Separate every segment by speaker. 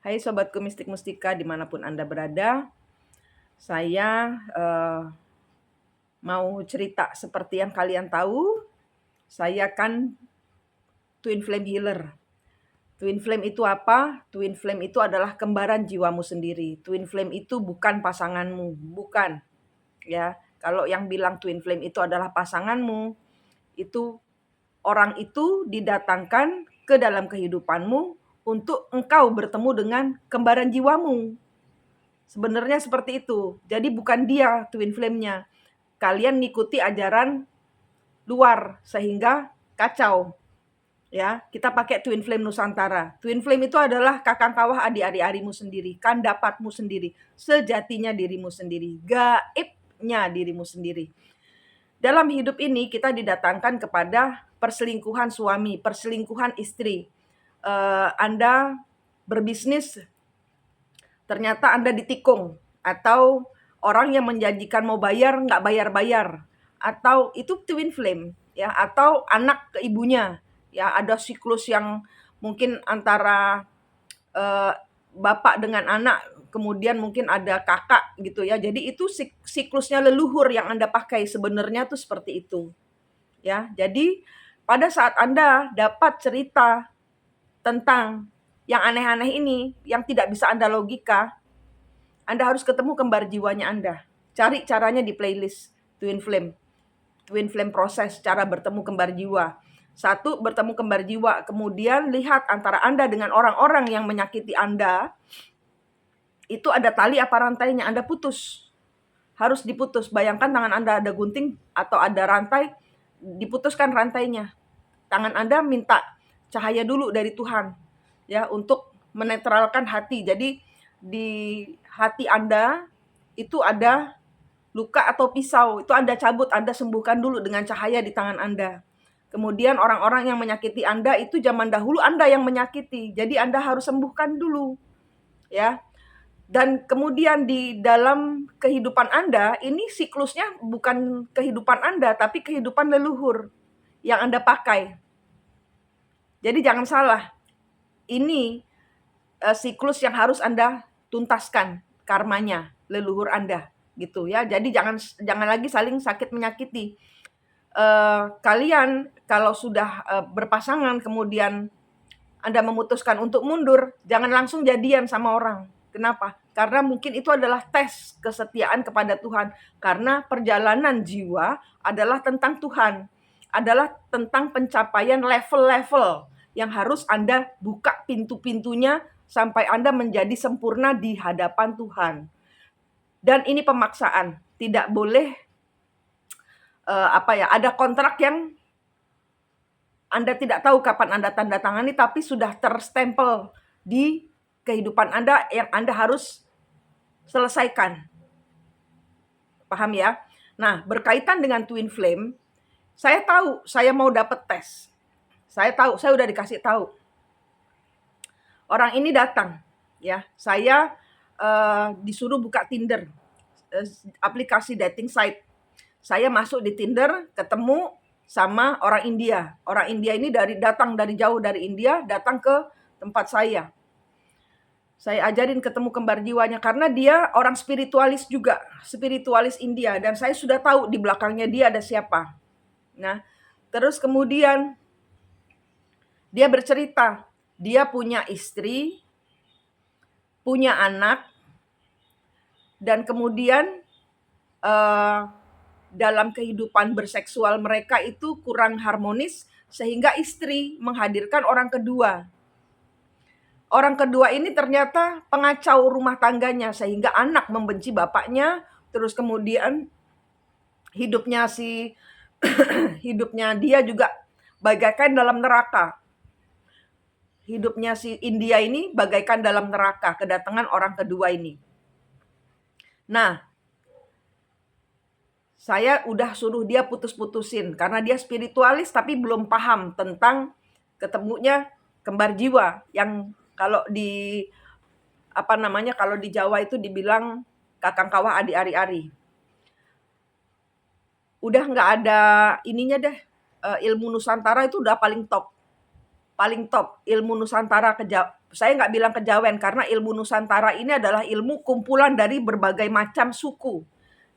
Speaker 1: Hai sobatku mistik mustika dimanapun Anda berada, saya mau cerita seperti yang kalian tahu, saya kan twin flame healer. Twin flame itu apa? Twin flame itu adalah kembaran jiwamu sendiri. Twin flame itu bukan pasanganmu, bukan. Ya, kalau yang bilang twin flame itu adalah pasanganmu, itu orang itu didatangkan ke dalam kehidupanmu untuk engkau bertemu dengan kembaran jiwamu. Sebenarnya seperti itu. Jadi bukan dia twin flame-nya. Kalian ngikuti ajaran luar sehingga kacau. Ya, kita pakai twin flame Nusantara. Twin flame itu adalah kakang kawah adik-arimu sendiri, kandapatmu sendiri, sejatinya dirimu sendiri, gaibnya dirimu sendiri. Dalam hidup ini kita didatangkan kepada perselingkuhan suami, perselingkuhan istri. Anda berbisnis, ternyata Anda ditikung, atau orang yang menjanjikan mau bayar nggak bayar-bayar, atau itu twin flame ya, atau anak ke ibunya ya, ada siklus yang mungkin antara eh, bapak dengan anak, kemudian mungkin ada kakak gitu ya. Jadi itu siklusnya leluhur yang Anda pakai sebenarnya tuh seperti itu ya. Jadi pada saat Anda dapat cerita tentang yang aneh-aneh ini yang tidak bisa Anda logika, Anda harus ketemu kembar jiwanya Anda. Cari caranya di playlist Twin Flame. Twin Flame proses, cara bertemu kembar jiwa. Satu, bertemu kembar jiwa. Kemudian lihat antara Anda dengan orang-orang yang menyakiti Anda, itu ada tali apa rantainya, Anda putus. Harus diputus. Bayangkan tangan Anda ada gunting atau ada rantai, diputuskan rantainya. Tangan Anda minta cahaya dulu dari Tuhan ya, untuk menetralkan hati. Jadi di hati Anda itu ada luka atau pisau, itu Anda cabut, Anda sembuhkan dulu dengan cahaya di tangan Anda. Kemudian orang-orang yang menyakiti Anda itu zaman dahulu Anda yang menyakiti. Jadi Anda harus sembuhkan dulu ya. Dan kemudian di dalam kehidupan Anda, ini siklusnya bukan kehidupan Anda, tapi kehidupan leluhur yang Anda pakai. Jadi jangan salah, ini siklus yang harus Anda tuntaskan karmanya, leluhur Anda gitu ya. Jadi jangan lagi saling sakit menyakiti. Kalian kalau sudah berpasangan kemudian Anda memutuskan untuk mundur, jangan langsung jadian sama orang. Kenapa? Karena mungkin itu adalah tes kesetiaan kepada Tuhan. Karena perjalanan jiwa adalah tentang Tuhan. Adalah tentang pencapaian level-level yang harus Anda buka pintu-pintunya sampai Anda menjadi sempurna di hadapan Tuhan. Dan ini pemaksaan. Tidak boleh ada kontrak yang Anda tidak tahu kapan Anda tanda tangani, tapi sudah terstempel di kehidupan Anda yang Anda harus selesaikan. Paham ya? Nah, berkaitan dengan twin flame, saya tahu saya mau dapat tes. Saya tahu, saya udah dikasih tahu. Orang ini datang, ya. Saya disuruh buka Tinder, aplikasi dating site. Saya masuk di Tinder, ketemu sama orang India. Orang India ini datang dari jauh dari India, datang ke tempat saya. Saya ajarin ketemu kembar jiwanya karena dia orang spiritualis juga, spiritualis India, dan saya sudah tahu di belakangnya dia ada siapa. Nah, terus kemudian dia bercerita, dia punya istri, punya anak, dan kemudian dalam kehidupan berseksual mereka itu kurang harmonis sehingga istri menghadirkan orang kedua. Orang kedua ini ternyata pengacau rumah tangganya sehingga anak membenci bapaknya, terus kemudian hidupnya hidupnya dia juga bagaikan dalam neraka. Hidupnya si India ini bagaikan dalam neraka kedatangan orang kedua ini. Nah, saya udah suruh dia putus-putusin karena dia spiritualis tapi belum paham tentang ketemunya kembar jiwa yang kalau di kalau di Jawa itu dibilang kakang kawah adik ari-ari. Udah nggak ada ininya deh, ilmu Nusantara itu udah paling top. paling top, ilmu Nusantara saya nggak bilang kejawen, karena ilmu Nusantara ini adalah ilmu kumpulan dari berbagai macam suku.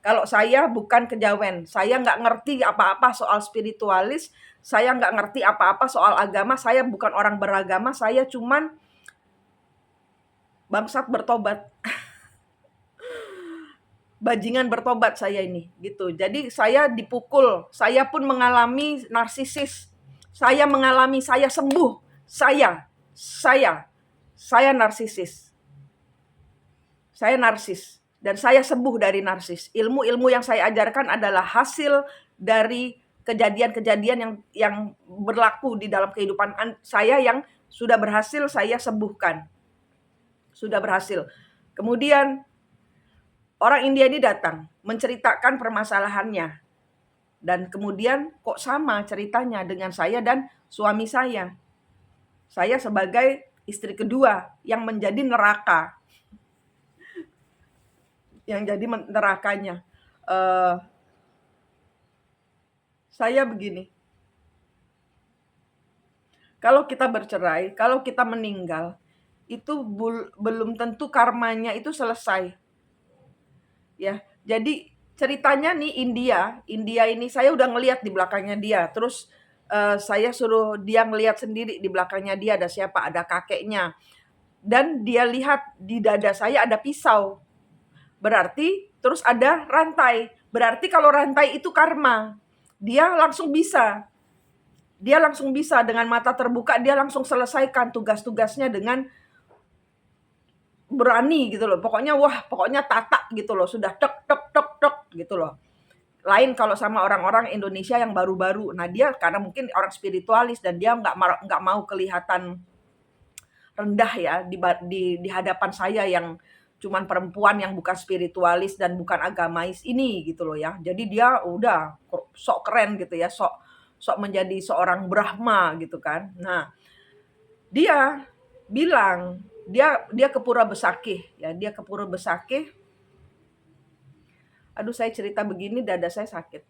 Speaker 1: Kalau saya bukan kejawen, saya nggak ngerti apa-apa soal spiritualis, saya nggak ngerti apa-apa soal agama, saya bukan orang beragama, saya cuman bangsat bertobat. Bajingan bertobat saya ini, gitu. Jadi saya dipukul, saya pun mengalami narsisis. Saya mengalami, saya sembuh. Saya narsisis. Saya narsis dan saya sembuh dari narsis. Ilmu-ilmu yang saya ajarkan adalah hasil dari kejadian-kejadian yang berlaku di dalam kehidupan saya yang sudah berhasil saya sembuhkan. Sudah berhasil. Kemudian orang India ini datang menceritakan permasalahannya. Dan kemudian kok sama ceritanya dengan saya dan suami saya. Saya sebagai istri kedua yang menjadi neraka. Yang jadi nerakanya. Saya begini. Kalau kita bercerai, kalau kita meninggal, itu belum tentu karmanya itu selesai. Ya, jadi ceritanya nih India ini saya udah ngelihat di belakangnya dia. Terus saya suruh dia ngelihat sendiri di belakangnya dia ada siapa, ada kakeknya. Dan dia lihat di dada saya ada pisau. Berarti terus ada rantai. Berarti kalau rantai itu karma. Dia langsung bisa dengan mata terbuka, dia langsung selesaikan tugas-tugasnya dengan berani gitu loh. Pokoknya tatak gitu loh. Sudah tek gitu loh. Lain kalau sama orang-orang Indonesia yang baru-baru. Nah dia karena mungkin orang spiritualis dan dia nggak mau kelihatan rendah ya di hadapan saya yang cuman perempuan yang bukan spiritualis dan bukan agamais ini gitu loh ya. Jadi dia udah sok keren gitu ya, sok menjadi seorang Brahma gitu kan. Nah, dia bilang dia ke Pura Besakih ya, dia ke Pura Besakih. Aduh, saya cerita begini dada saya sakit.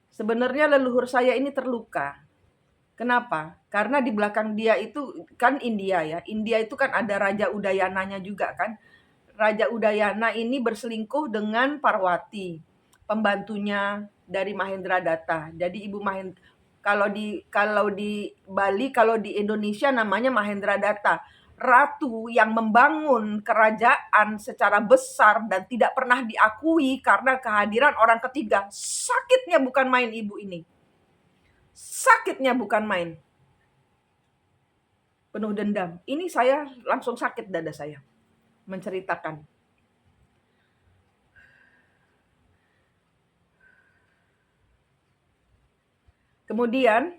Speaker 1: Sebenarnya leluhur saya ini terluka. Kenapa? Karena di belakang dia itu kan India ya. India itu kan ada Raja Udayananya juga kan. Raja Udayana ini berselingkuh dengan Parwati, pembantunya dari Mahendra Datta. Jadi Ibu Mahendra, kalau di Bali, kalau di Indonesia namanya Mahendra Datta. Ratu yang membangun kerajaan secara besar dan tidak pernah diakui karena kehadiran orang ketiga. Sakitnya bukan main ibu ini. Sakitnya bukan main. Penuh dendam. Ini saya langsung sakit dada saya menceritakan. Kemudian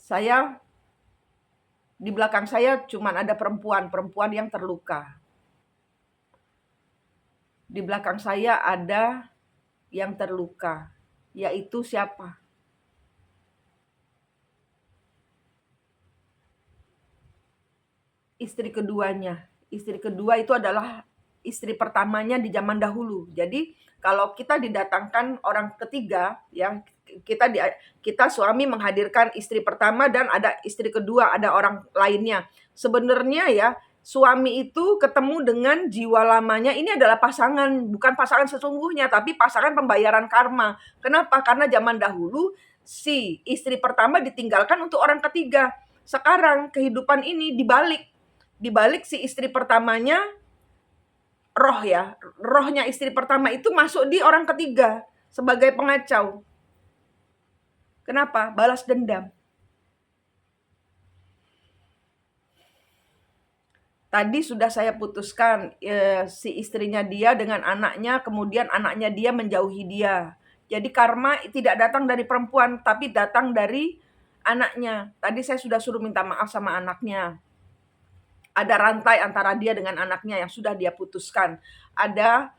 Speaker 1: saya di belakang saya cuman ada perempuan yang terluka. Di belakang saya ada yang terluka, yaitu siapa? Istri keduanya. Istri kedua itu adalah istri pertamanya di zaman dahulu. Jadi kalau kita didatangkan orang ketiga ya, kita suami menghadirkan istri pertama dan ada istri kedua, ada orang lainnya. Sebenarnya ya, suami itu ketemu dengan jiwa lamanya, ini adalah pasangan, bukan pasangan sesungguhnya, tapi pasangan pembayaran karma. Kenapa? Karena zaman dahulu si istri pertama ditinggalkan untuk orang ketiga. Sekarang kehidupan ini dibalik si istri pertamanya, rohnya istri pertama itu masuk di orang ketiga sebagai pengacau. Kenapa? Balas dendam. Tadi sudah saya putuskan si istrinya dia dengan anaknya, kemudian anaknya dia menjauhi dia. Jadi karma tidak datang dari perempuan, tapi datang dari anaknya. Tadi saya sudah suruh minta maaf sama anaknya. Ada rantai antara dia dengan anaknya yang sudah dia putuskan. Ada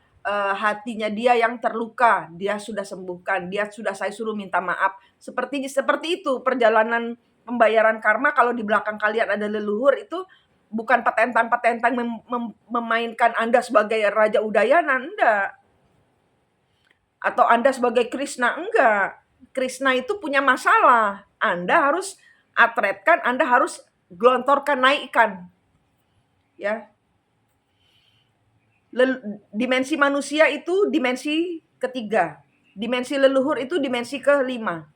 Speaker 1: hatinya dia yang terluka, dia sudah sembuhkan. Dia sudah saya suruh minta maaf. Seperti itu perjalanan pembayaran karma. Kalau di belakang kalian ada leluhur, itu bukan petentang memainkan Anda sebagai Raja Udayana, enggak. Atau Anda sebagai Krishna, enggak. Krishna itu punya masalah. Anda harus atretkan, Anda harus gelontorkan, naikkan. Ya. Dimensi manusia itu dimensi ketiga. Dimensi leluhur itu dimensi kelima.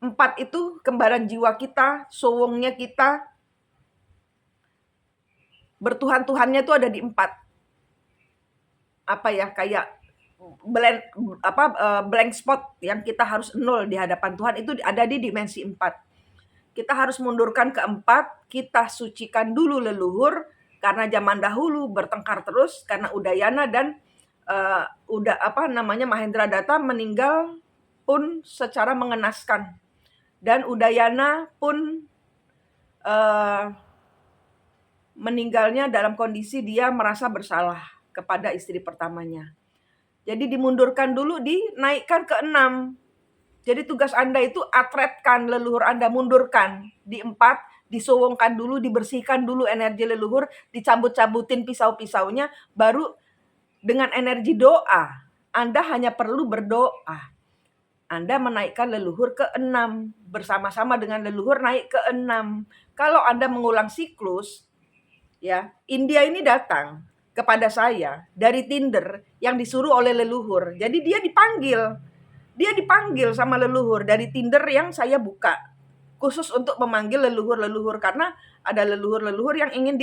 Speaker 1: 4 itu kembaran jiwa kita, sowongnya kita, bertuhan-tuhannya itu ada di 4. Apa ya, kayak blank spot yang kita harus nol di hadapan Tuhan itu ada di dimensi 4. Kita harus mundurkan ke 4, kita sucikan dulu leluhur karena zaman dahulu bertengkar terus karena Udayana dan Mahendra Datta meninggal pun secara mengenaskan. Dan Udayana pun meninggalnya dalam kondisi dia merasa bersalah kepada istri pertamanya. Jadi dimundurkan dulu, dinaikkan ke 6. Jadi tugas Anda itu atretkan leluhur Anda, mundurkan di 4, disowongkan dulu, dibersihkan dulu energi leluhur, dicabut-cabutin pisau-pisaunya, baru dengan energi doa. Anda hanya perlu berdoa. Anda menaikkan leluhur ke 6, bersama-sama dengan leluhur naik ke 6. Kalau Anda mengulang siklus, ya, India ini datang kepada saya dari Tinder yang disuruh oleh leluhur. Jadi dia dipanggil sama leluhur dari Tinder yang saya buka. Khusus untuk memanggil leluhur-leluhur karena ada leluhur-leluhur yang ingin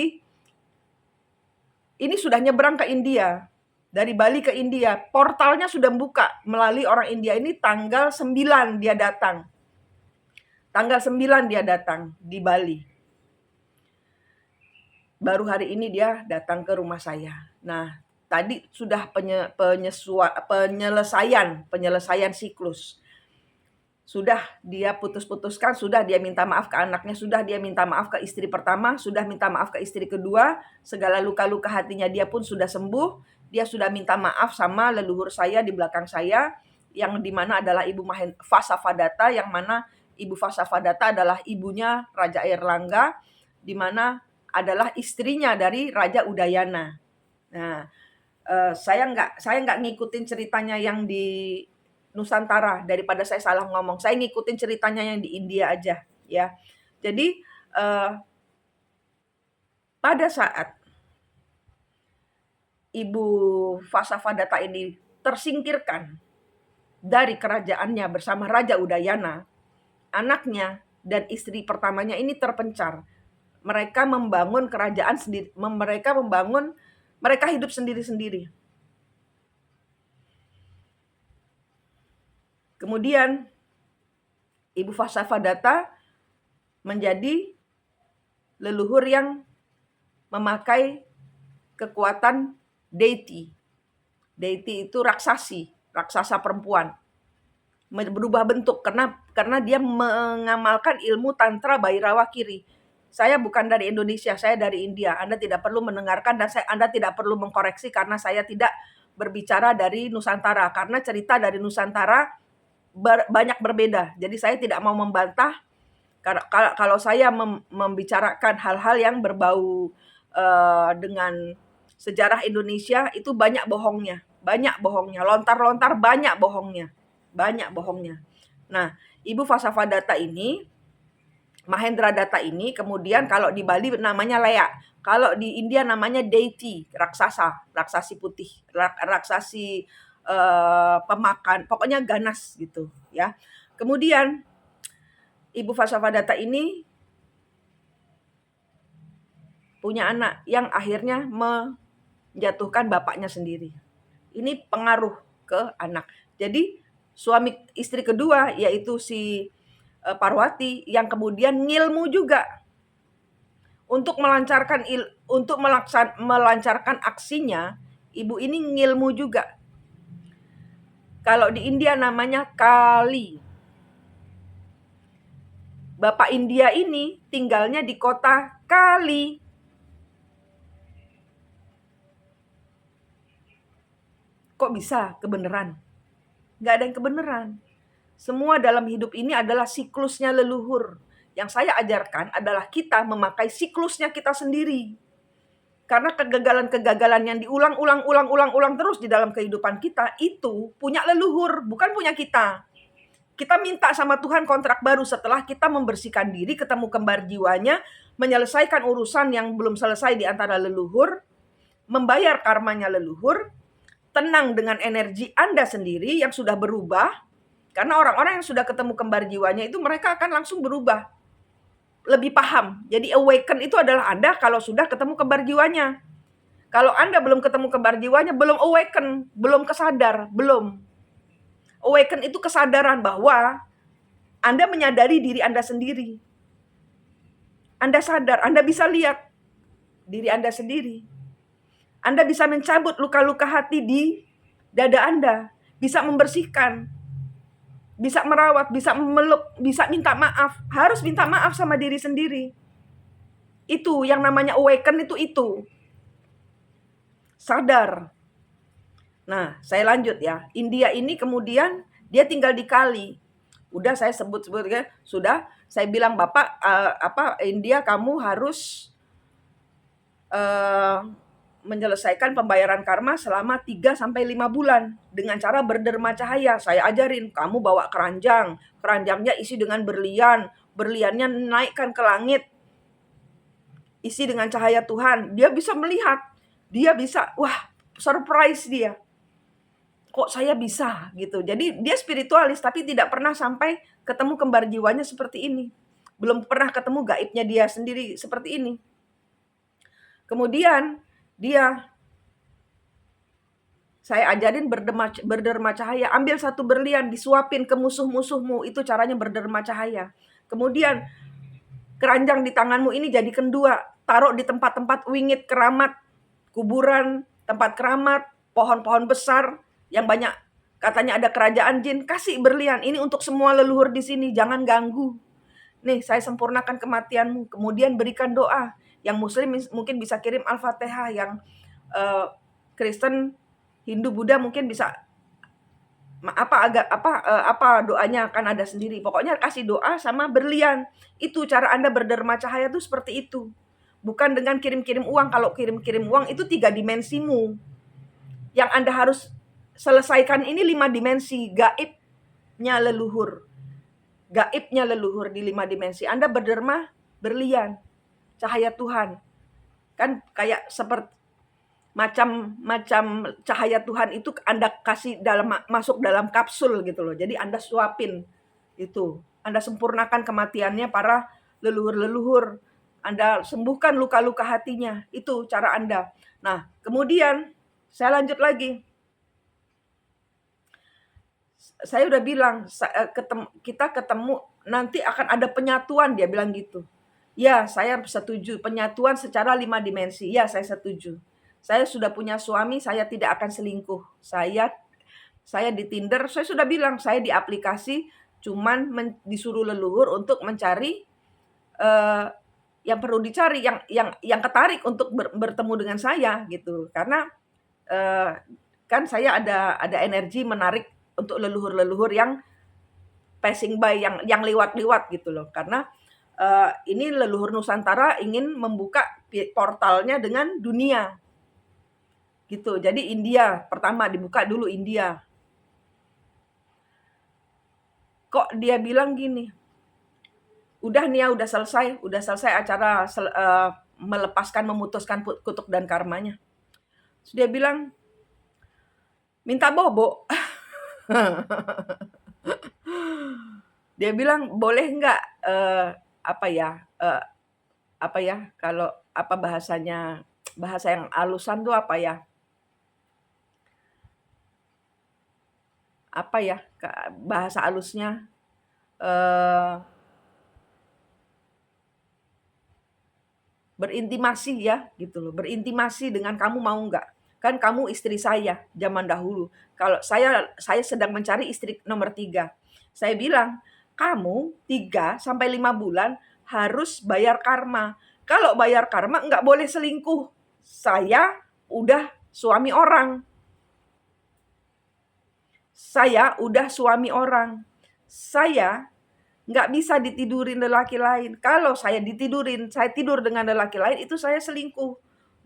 Speaker 1: ini sudah nyebrang ke India. Dari Bali ke India, portalnya sudah buka melalui orang India ini tanggal 9 dia datang. Tanggal 9 dia datang di Bali. Baru hari ini dia datang ke rumah saya. Nah, tadi sudah penyelesaian siklus. Sudah dia putus-putuskan, sudah dia minta maaf ke anaknya, sudah dia minta maaf ke istri pertama, sudah minta maaf ke istri kedua, segala luka-luka hatinya dia pun sudah sembuh. Dia sudah minta maaf sama leluhur saya di belakang saya, yang dimana adalah Ibu Vasavadatta, yang mana Ibu Vasavadatta adalah ibunya Raja Airlangga, dimana adalah istrinya dari Raja Udayana. Nah, saya nggak ngikutin ceritanya yang di Nusantara daripada saya salah ngomong. Saya ngikutin ceritanya yang di India aja, ya. Jadi pada saat Ibu Vasavadatta ini tersingkirkan dari kerajaannya bersama Raja Udayana, anaknya dan istri pertamanya ini terpencar. Mereka membangun kerajaan sendiri, mereka hidup sendiri-sendiri. Kemudian Ibu Vasavadatta menjadi leluhur yang memakai kekuatan deity. Deity itu raksasa perempuan. Berubah bentuk karena dia mengamalkan ilmu tantra Bhairawa Kiri. Saya bukan dari Indonesia, saya dari India. Anda tidak perlu mendengarkan dan Anda tidak perlu mengkoreksi karena saya tidak berbicara dari Nusantara. Karena cerita dari Nusantara banyak berbeda. Jadi saya tidak mau membantah kalau saya membicarakan hal-hal yang berbau dengan sejarah Indonesia, itu banyak bohongnya, lontar-lontar banyak bohongnya. Nah, Ibu Vasavadatta ini, Mahendra Datta ini, kemudian kalau di Bali namanya Lea, kalau di India namanya deity, raksasi putih, raksasi pemakan, pokoknya ganas gitu, ya. Kemudian Ibu Vasavadatta ini punya anak yang akhirnya menjatuhkan bapaknya sendiri. Ini pengaruh ke anak. Jadi suami istri kedua yaitu si Parwati yang kemudian ngilmu juga untuk melancarkan aksinya. Ibu ini ngilmu juga. Kalau di India namanya Kali. Bapak India ini tinggalnya di kota Kali. Kok bisa kebenaran? Nggak ada yang kebenaran. Semua dalam hidup ini adalah siklusnya leluhur. Yang saya ajarkan adalah kita memakai siklusnya kita sendiri. Karena kegagalan-kegagalan yang diulang-ulang terus di dalam kehidupan kita itu punya leluhur, bukan punya kita. Kita minta sama Tuhan kontrak baru setelah kita membersihkan diri, ketemu kembar jiwanya, menyelesaikan urusan yang belum selesai di antara leluhur, membayar karmanya leluhur, tenang dengan energi Anda sendiri yang sudah berubah. Karena orang-orang yang sudah ketemu kembar jiwanya itu mereka akan langsung berubah. Lebih paham. Jadi awaken itu adalah Anda kalau sudah ketemu kembar jiwanya. Kalau Anda belum ketemu kembar jiwanya, belum awaken, belum kesadar, belum. Awaken itu kesadaran bahwa Anda menyadari diri Anda sendiri. Anda sadar, Anda bisa lihat diri Anda sendiri. Anda bisa mencabut luka-luka hati di dada Anda. Bisa membersihkan. Bisa merawat, bisa memeluk, bisa minta maaf. Harus minta maaf sama diri sendiri. Itu yang namanya awaken itu. Sadar. Nah, saya lanjut ya. India ini kemudian dia tinggal di Kali. Udah saya sebut ya. Sudah saya bilang Bapak India kamu harus menyelesaikan pembayaran karma selama 3 sampai 5 bulan dengan cara berderma cahaya. Saya ajarin, kamu bawa keranjang, keranjangnya isi dengan berlian, berliannya naikkan ke langit. Isi dengan cahaya Tuhan, dia bisa melihat, dia bisa, wah, surprise dia. Kok saya bisa gitu. Jadi dia spiritualis tapi tidak pernah sampai ketemu kembar jiwanya seperti ini. Belum pernah ketemu gaibnya dia sendiri seperti ini. Kemudian saya ajarin berderma cahaya. Ambil satu berlian, disuapin ke musuh-musuhmu. Itu caranya berderma cahaya. Kemudian keranjang di tanganmu ini jadikan 2. Taruh di tempat-tempat wingit keramat, kuburan, tempat keramat, pohon-pohon besar yang banyak katanya ada kerajaan jin. Kasih berlian. Ini untuk semua leluhur di sini. Jangan ganggu. Nih, saya sempurnakan kematianmu. Kemudian berikan doa. Yang Muslim mungkin bisa kirim Al-Fatihah, yang Kristen, Hindu, Buddha mungkin bisa apa doanya akan ada sendiri. Pokoknya kasih doa sama berlian. Itu cara Anda berderma cahaya tuh seperti itu. Bukan dengan kirim-kirim uang. Kalau kirim-kirim uang itu 3 dimensimu. Yang Anda harus selesaikan ini 5 dimensi. Gaibnya leluhur. Gaibnya leluhur di 5 dimensi. Anda berderma berlian. Cahaya Tuhan. Kan kayak seperti macam cahaya Tuhan itu Anda kasih masuk dalam kapsul gitu loh. Jadi Anda suapin itu. Anda sempurnakan kematiannya para leluhur-leluhur. Anda sembuhkan luka-luka hatinya. Itu cara Anda. Nah, kemudian saya lanjut lagi. Saya udah bilang kita ketemu nanti akan ada penyatuan, dia bilang gitu. Ya, saya setuju. Penyatuan secara 5 dimensi. Ya, saya setuju. Saya sudah punya suami, saya tidak akan selingkuh. Saya di Tinder, saya sudah bilang, saya di aplikasi cuman disuruh leluhur untuk mencari yang perlu dicari, yang ketarik untuk bertemu dengan saya gitu. Karena kan saya ada energi menarik untuk leluhur-leluhur yang passing by, yang lewat-lewat gitu loh. Karena ini leluhur Nusantara ingin membuka portalnya dengan dunia. Gitu. Jadi India pertama dibuka dulu India. Kok dia bilang gini? Udah nih ya, udah selesai acara memutuskan kutuk dan karmanya. Terus dia bilang minta bobo. Dia bilang boleh nggak kalau bahasanya, bahasa yang alusan tuh bahasa halusnya berintimasi ya gitu loh. Berintimasi dengan kamu mau nggak? Kan kamu istri saya zaman dahulu. Kalau saya sedang mencari istri nomor 3. Saya bilang, kamu 3 sampai 5 bulan harus bayar karma. Kalau bayar karma nggak boleh selingkuh. Saya udah suami orang. Saya nggak bisa ditidurin lelaki lain. Kalau saya ditidurin, saya tidur dengan lelaki lain, itu saya selingkuh.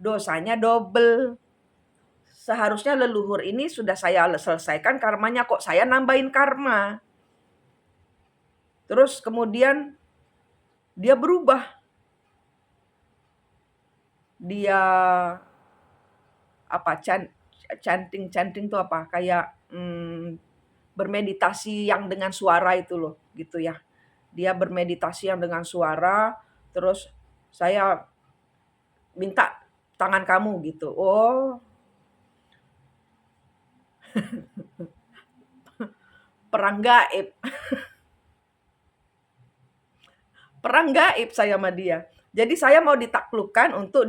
Speaker 1: dosanya double. Seharusnya leluhur ini sudah saya selesaikan karmanya, kok saya nambahin karma. Terus kemudian dia berubah. Dia apa, chanting itu apa, kayak bermeditasi yang dengan suara itu loh, gitu ya. Dia bermeditasi yang dengan suara, terus saya minta tangan kamu gitu. Oh, perang gaib. Perang gaib saya sama dia. Jadi saya mau ditaklukkan untuk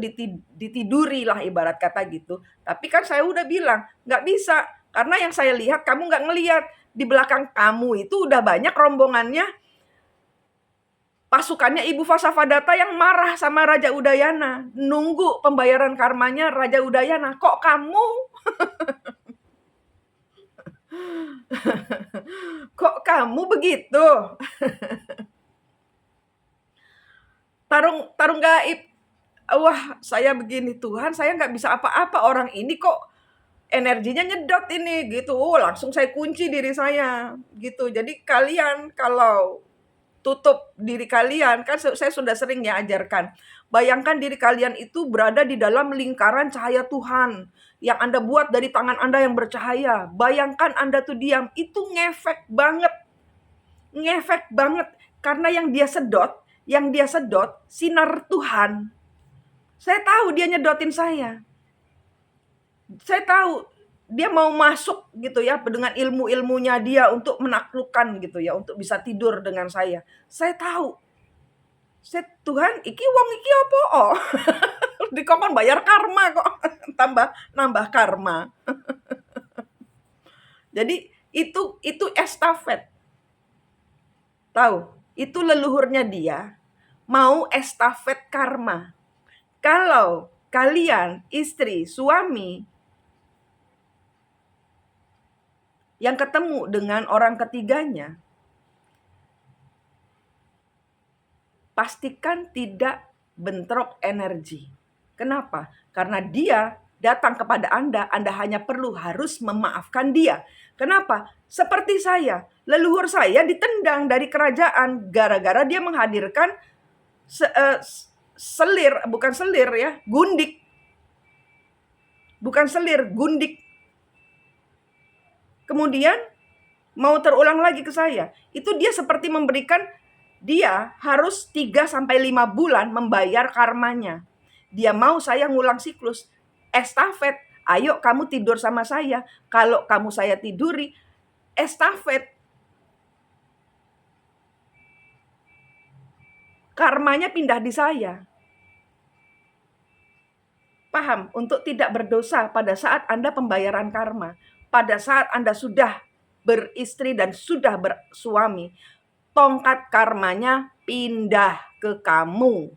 Speaker 1: ditiduri lah ibarat kata gitu. Tapi kan saya udah bilang, nggak bisa. Karena yang saya lihat kamu nggak ngelihat. Di belakang kamu itu udah banyak rombongannya, pasukannya Ibu Vasavadata yang marah sama Raja Udayana. Nunggu pembayaran karmanya Raja Udayana. Kok kamu? Kok kamu begitu? Tarung gaib. Wah, saya begini, Tuhan, saya nggak bisa apa-apa, orang ini kok energinya nyedot ini gitu. Langsung saya kunci diri saya gitu. Jadi kalian kalau tutup diri kalian, kan saya sudah sering ya ajarkan. Bayangkan diri kalian itu berada di dalam lingkaran cahaya Tuhan yang Anda buat dari tangan Anda yang bercahaya. Bayangkan Anda tuh diam, itu ngefek banget. Ngefek banget karena yang dia sedot sinar Tuhan. Saya tahu dia nyedotin saya. Saya tahu dia mau masuk gitu ya dengan ilmu-ilmunya dia untuk menaklukkan gitu ya, untuk bisa tidur dengan saya. Saya tahu. Tuhan, iki wong iki apa? Oh. Dikongkon bayar karma kok. Nambah karma. Jadi itu estafet. Tahu? Itu leluhurnya dia mau estafet karma. Kalau kalian, istri, suami, yang ketemu dengan orang ketiganya, pastikan tidak bentrok energi. Kenapa? Karena dia datang kepada Anda hanya harus memaafkan dia. Kenapa? Seperti saya, leluhur saya ditendang dari kerajaan gara-gara dia menghadirkan gundik. Bukan selir, gundik. Kemudian mau terulang lagi ke saya. Itu dia seperti memberikan, dia harus 3-5 bulan membayar karmanya. Dia mau saya ngulang siklus. Estafet, ayo kamu tidur sama saya. Kalau kamu saya tiduri, estafet. Karmanya pindah di saya. Paham? Untuk tidak berdosa pada saat Anda pembayaran karma. Pada saat Anda sudah beristri dan sudah bersuami, tongkat karmanya pindah ke kamu.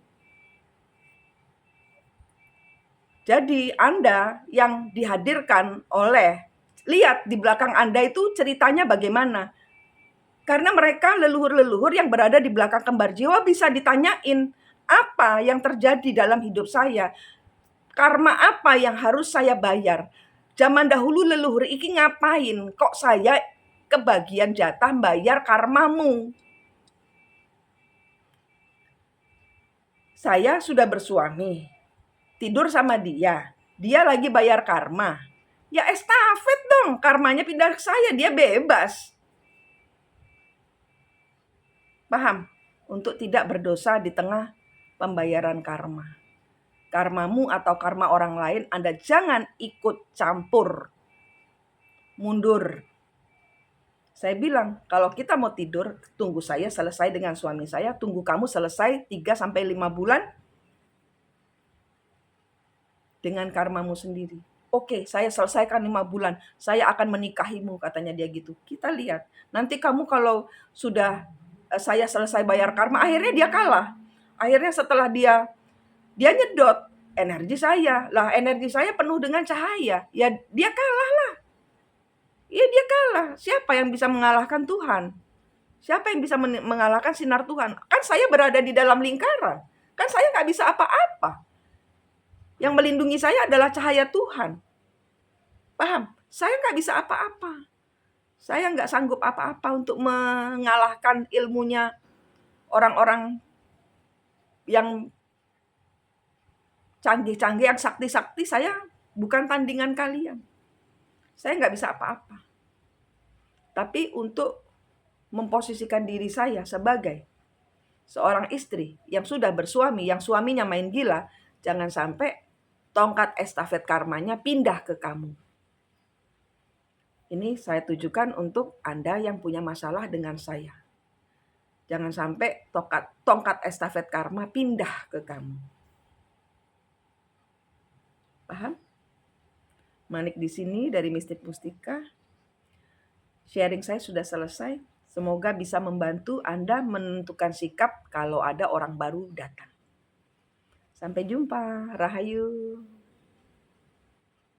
Speaker 1: Jadi Anda yang dihadirkan oleh, lihat di belakang Anda itu ceritanya bagaimana. Karena mereka leluhur-leluhur yang berada di belakang kembar jiwa bisa ditanyain, apa yang terjadi dalam hidup saya? Karma apa yang harus saya bayar? Zaman dahulu leluhur iki ngapain? Kok saya kebagian jatah bayar karmamu? Saya sudah bersuami, tidur sama dia. Dia lagi bayar karma. Ya estafet dong, karmanya pindah ke saya, dia bebas. Paham? Untuk tidak berdosa di tengah pembayaran karma. Karmamu atau karma orang lain, Anda jangan ikut campur. Mundur. Saya bilang, kalau kita mau tidur, tunggu saya selesai dengan suami saya, tunggu kamu selesai 3-5 bulan dengan karmamu sendiri. Oke, saya selesaikan 5 bulan, saya akan menikahimu, katanya dia gitu. Kita lihat, nanti kamu kalau sudah saya selesai bayar karma, akhirnya dia kalah. Akhirnya setelah dia nyedot energi saya. Lah energi saya penuh dengan cahaya. Ya dia kalah lah. Ya dia kalah. Siapa yang bisa mengalahkan Tuhan? Siapa yang bisa mengalahkan sinar Tuhan? Kan saya berada di dalam lingkaran. Kan saya nggak bisa apa-apa. Yang melindungi saya adalah cahaya Tuhan. Paham? Saya nggak bisa apa-apa. Saya nggak sanggup apa-apa untuk mengalahkan ilmunya orang-orang yang canggih-canggih, yang sakti-sakti. Saya bukan tandingan kalian. Saya nggak bisa apa-apa. Tapi untuk memposisikan diri saya sebagai seorang istri yang sudah bersuami, yang suaminya main gila, jangan sampai tongkat estafet karmanya pindah ke kamu. Ini saya tujukan untuk Anda yang punya masalah dengan saya. Jangan sampai tongkat estafet karma pindah ke kamu. Paham? Manik di sini dari Mistik Mustika. Sharing saya sudah selesai. Semoga bisa membantu Anda menentukan sikap kalau ada orang baru datang. Sampai jumpa. Rahayu.